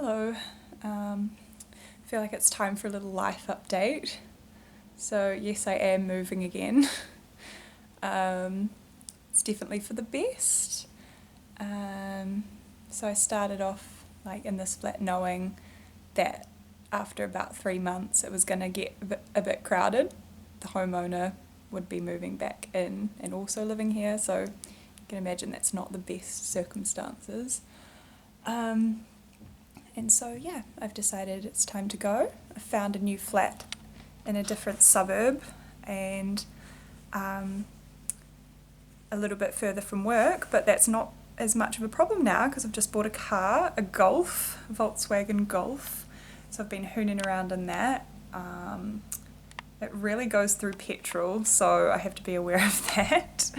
Hello. I feel like it's time for a little life update. So, yes, I am moving again. um, it's definitely for the best. So, I started off like in this flat knowing that after about 3 months it was going to get a bit crowded. The homeowner would be moving back in and also living here, so you can imagine that's not the best circumstances. And so, yeah, I've decided it's time to go. I found a new flat in a different suburb and a little bit further from work, but that's not as much of a problem now because I've just bought a car, a Golf, a Volkswagen Golf. So I've been hooning around in that. It really goes through petrol, so I have to be aware of that.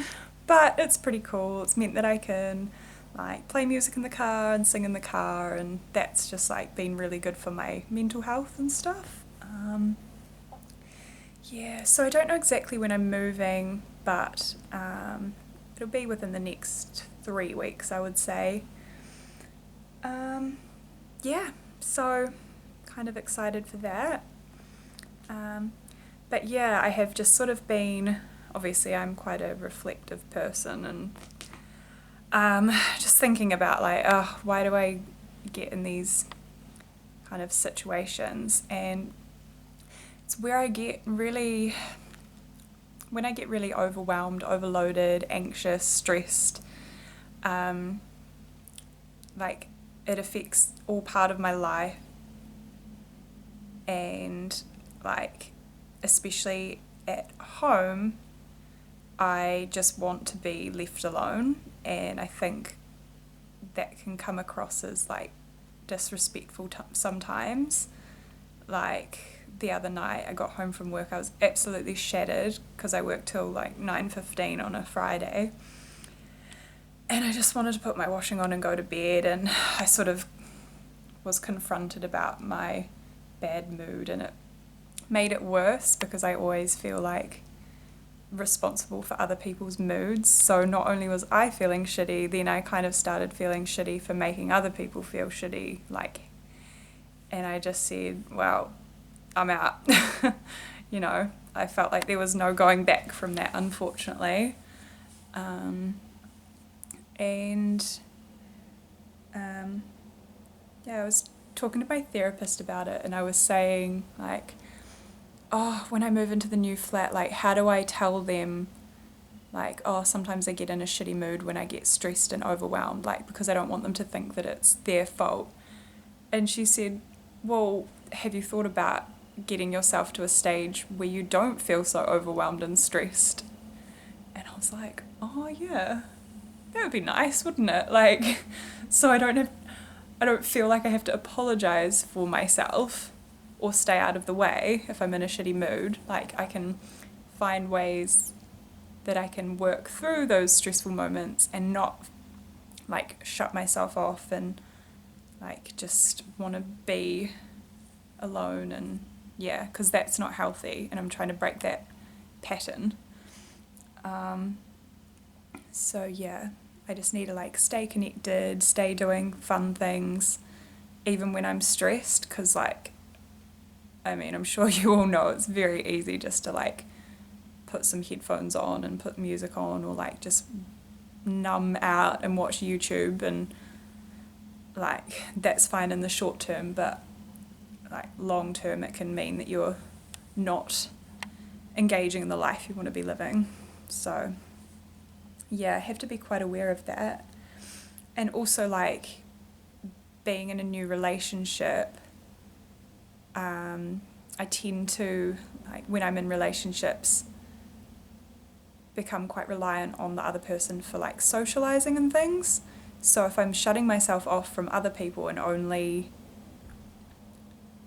But it's pretty cool. It's meant that I can like play music in the car and sing in the car, and that's just like been really good for my mental health and stuff. Yeah, so I don't know exactly when I'm moving, but it'll be within the next 3 weeks, I would say. Yeah, so kind of excited for that. But yeah, I have just sort of been, obviously I'm quite a reflective person, and just thinking about like, oh, why do I get in these kind of situations? And it's where I get really, when I get really overwhelmed, overloaded, anxious, stressed, like it affects all part of my life, and like especially at home I just want to be left alone, and I think that can come across as like disrespectful sometimes. Like the other night I got home from work, I was absolutely shattered because I worked till like 9:15 on a Friday, and I just wanted to put my washing on and go to bed, and I sort of was confronted about my bad mood, and it made it worse because I always feel like responsible for other people's moods. So not only was I feeling shitty, then I kind of started feeling shitty for making other people feel shitty, like, and I just said, well, I'm out. You know, I felt like there was no going back from that, unfortunately. And yeah, I was talking to my therapist about it, and I was saying like, oh, when I move into the new flat, like how do I tell them like, oh, sometimes I get in a shitty mood when I get stressed and overwhelmed, like because I don't want them to think that it's their fault. And she said, well, have you thought about getting yourself to a stage where you don't feel so overwhelmed and stressed? And I was like, oh yeah, that would be nice, wouldn't it? Like, so I don't feel like I have to apologize for myself or stay out of the way if I'm in a shitty mood. Like, I can find ways that I can work through those stressful moments and not like shut myself off and like just want to be alone, and yeah, because that's not healthy, and I'm trying to break that pattern. So yeah, I just need to like stay connected, stay doing fun things even when I'm stressed, because like, I mean, I'm sure you all know it's very easy just to like put some headphones on and put music on, or like just numb out and watch YouTube, and like that's fine in the short term, but like long term it can mean that you're not engaging in the life you want to be living. So yeah, I have to be quite aware of that. And also like being in a new relationship, I tend to, like when I'm in relationships, become quite reliant on the other person for like socializing and things. So if I'm shutting myself off from other people and only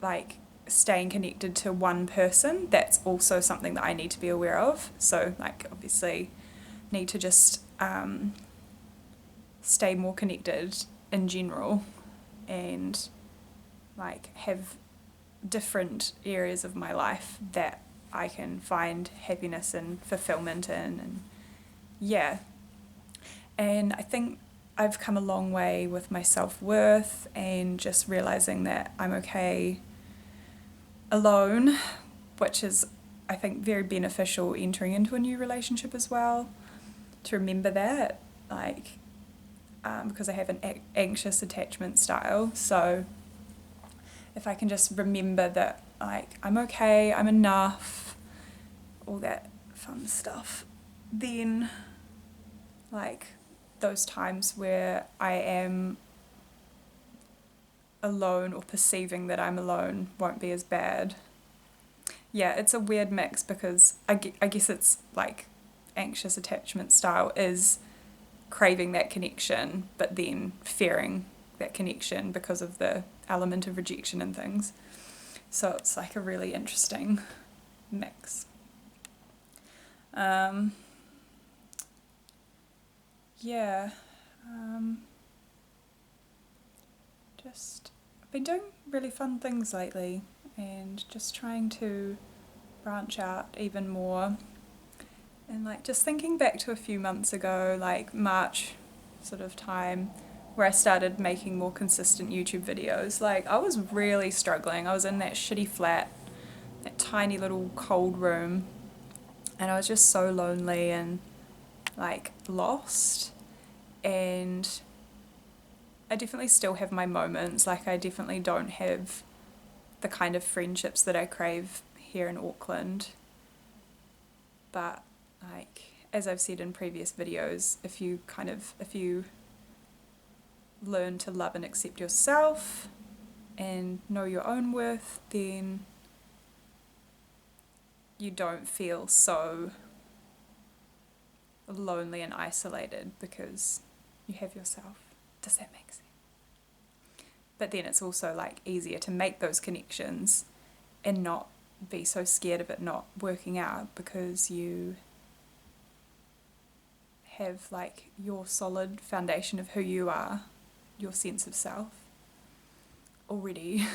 like staying connected to one person, that's also something that I need to be aware of. So like obviously need to just stay more connected in general, and like have different areas of my life that I can find happiness and fulfillment in, and yeah. And I think I've come a long way with my self-worth and just realizing that I'm okay alone, which is, I think, very beneficial entering into a new relationship as well, to remember that, like, because I have an anxious attachment style. So if I can just remember that, like, I'm okay, I'm enough, all that fun stuff, then, like, those times where I am alone or perceiving that I'm alone won't be as bad. Yeah, it's a weird mix because I guess it's like anxious attachment style is craving that connection, but then fearing that connection because of the element of rejection and things. So it's like a really interesting mix. Yeah. Just I've been doing really fun things lately and just trying to branch out even more. And like just thinking back to a few months ago, like March sort of time, where I started making more consistent YouTube videos, like I was really struggling. I was in that shitty flat, that tiny little cold room, and I was just so lonely and like lost. And I definitely still have my moments, like I definitely don't have the kind of friendships that I crave here in Auckland. But like as I've said in previous videos, if you learn to love and accept yourself and know your own worth, then you don't feel so lonely and isolated because you have yourself. Does that make sense? But then it's also like easier to make those connections and not be so scared of it not working out because you have like your solid foundation of who you are, your sense of self already.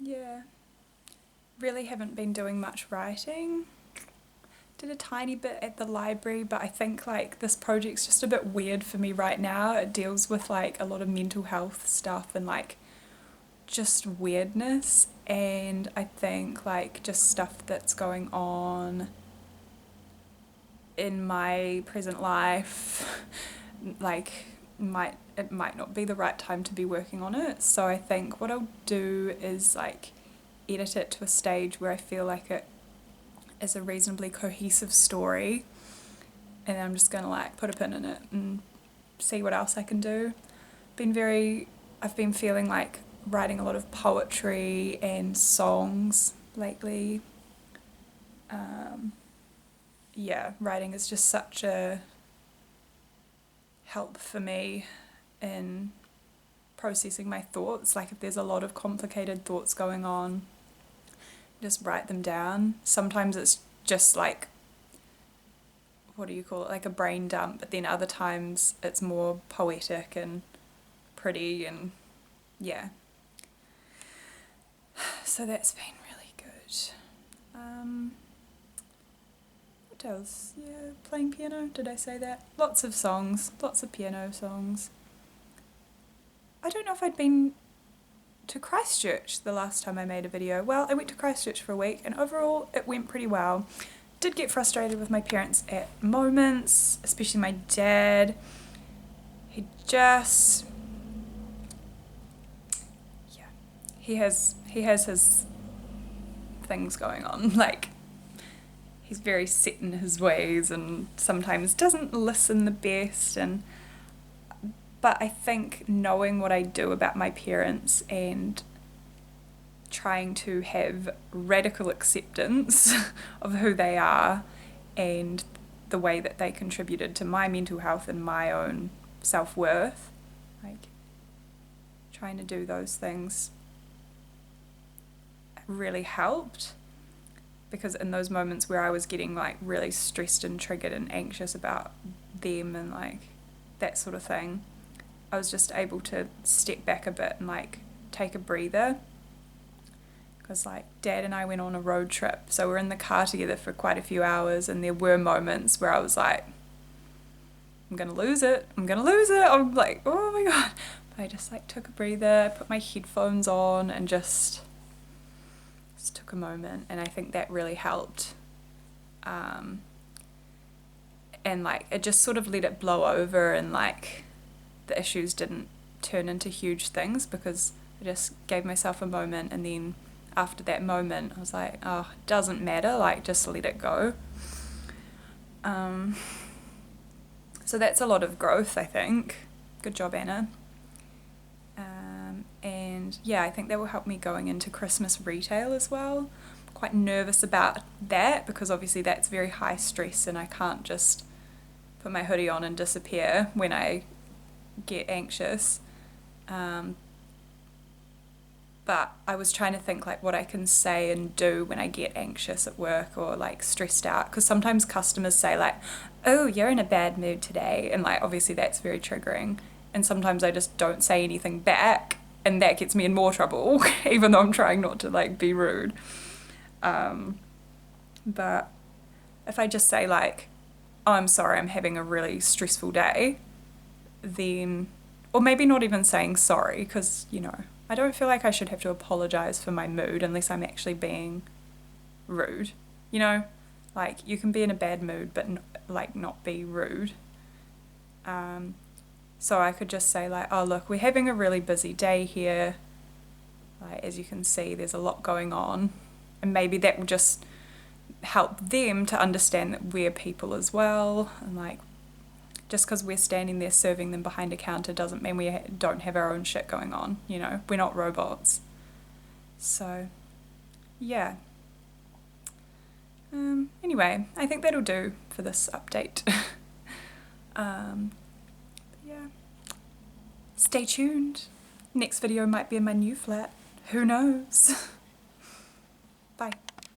Yeah, really haven't been doing much writing. Did a tiny bit at the library, but I think like this project's just a bit weird for me right now. It deals with like a lot of mental health stuff and like just weirdness, and I think like just stuff that's going on in my present life like it might not be the right time to be working on it. So I think what I'll do is like edit it to a stage where I feel like it is a reasonably cohesive story, and I'm just gonna like put a pin in it and see what else I can do. I've been feeling like writing a lot of poetry and songs lately. Yeah, writing is just such a help for me in processing my thoughts. Like if there's a lot of complicated thoughts going on, just write them down. Sometimes it's just like, what do you call it, like a brain dump, but then other times it's more poetic and pretty, and yeah. So that's been really good. What else? Yeah, playing piano, did I say that? Lots of songs, lots of piano songs. I don't know if I'd been to Christchurch the last time I made a video. Well, I went to Christchurch for a week and overall it went pretty well. Did get frustrated with my parents at moments, especially my dad. He just, yeah, he has his things going on. Like he's very set in his ways and sometimes doesn't listen the best, but I think knowing what I do about my parents and trying to have radical acceptance of who they are and the way that they contributed to my mental health and my own self-worth, like trying to do those things really helped, because in those moments where I was getting like really stressed and triggered and anxious about them and like that sort of thing, I was just able to step back a bit and like take a breather, because like Dad and I went on a road trip, so we're in the car together for quite a few hours, and there were moments where I was like, I'm gonna lose it, I'm like, oh my god. But I just like took a breather, put my headphones on, and just took a moment, and I think that really helped. And like it just sort of let it blow over, and like the issues didn't turn into huge things because I just gave myself a moment, and then after that moment I was like, oh, it doesn't matter, like just let it go. So that's a lot of growth, I think. Good job, Anna. And yeah, I think that will help me going into Christmas retail as well. I'm quite nervous about that because obviously that's very high stress, and I can't just put my hoodie on and disappear when I get anxious. But I was trying to think like what I can say and do when I get anxious at work or like stressed out, because sometimes customers say like, oh, you're in a bad mood today, and like obviously that's very triggering, and sometimes I just don't say anything back, and that gets me in more trouble even though I'm trying not to like be rude. But if I just say like, oh, I'm sorry, I'm having a really stressful day, then, or maybe not even saying sorry, because, you know, I don't feel like I should have to apologize for my mood unless I'm actually being rude, you know? Like, you can be in a bad mood but like not be rude. So I could just say like, oh look, we're having a really busy day here. Like, as you can see, there's a lot going on, and maybe that will just help them to understand that we're people as well, and like just because we're standing there serving them behind a counter doesn't mean we don't have our own shit going on, you know, we're not robots. So yeah, anyway, I think that'll do for this update. Yeah, stay tuned, next video might be in my new flat, who knows. Bye.